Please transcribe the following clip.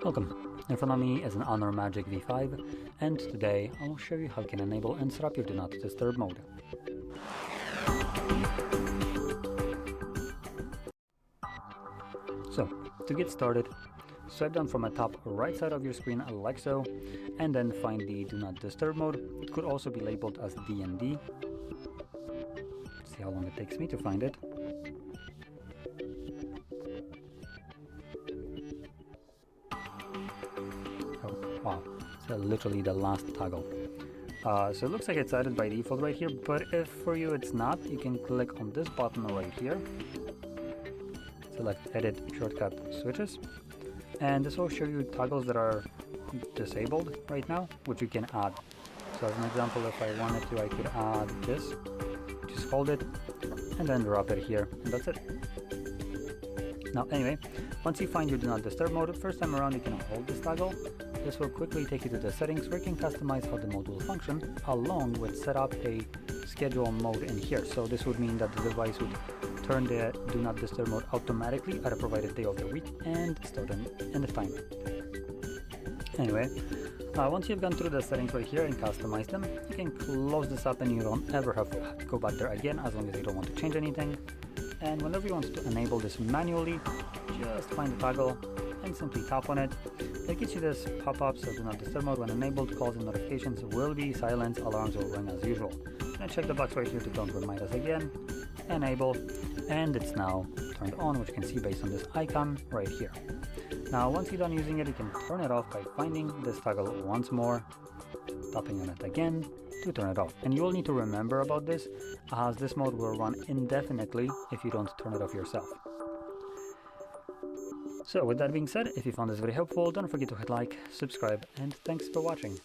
Welcome. In front of me is an Honor Magic V5, and today I will show you how you can enable and set up your Do Not Disturb mode. So, to get started, swipe down from the top right side of your screen like so, and then find the Do Not Disturb mode. It could also be labeled as DND. See how long it takes me to find it. Wow, so literally the last toggle. So it looks like it's added by default right here, but if for you it's not, you can click on this button right here. Select Edit Shortcut Switches, and this will show you toggles that are disabled right now, which you can add. So as an example, if I wanted to, I could add this. Just hold it, and then drop it here, and that's it. Now anyway, once you find your Do Not Disturb mode, first time around you can hold this toggle. This will quickly take you to the settings where you can customize how the mode will function, along with set up a schedule mode in here. So this would mean that the device would turn the Do Not Disturb mode automatically at a provided day of the week and start an end time. Anyway, once you've gone through the settings right here and customized them, you can close this up and you don't ever have to go back there again, as long as you don't want to change anything. And whenever you want to enable this manually, just find the toggle and simply tap on it. It gets you this pop-up, so Do Not Disturb mode when enabled, calls and notifications will be silenced, alarms will ring as usual. And check the box right here to don't remind us again, enable, and it's now turned on, which you can see based on this icon right here. Now once you're done using it, you can turn it off by finding this toggle once more, tapping on it again to turn it off. And you will need to remember about this, as this mode will run indefinitely if you don't turn it off yourself. So with that being said, if you found this very helpful, don't forget to hit like, subscribe, and thanks for watching.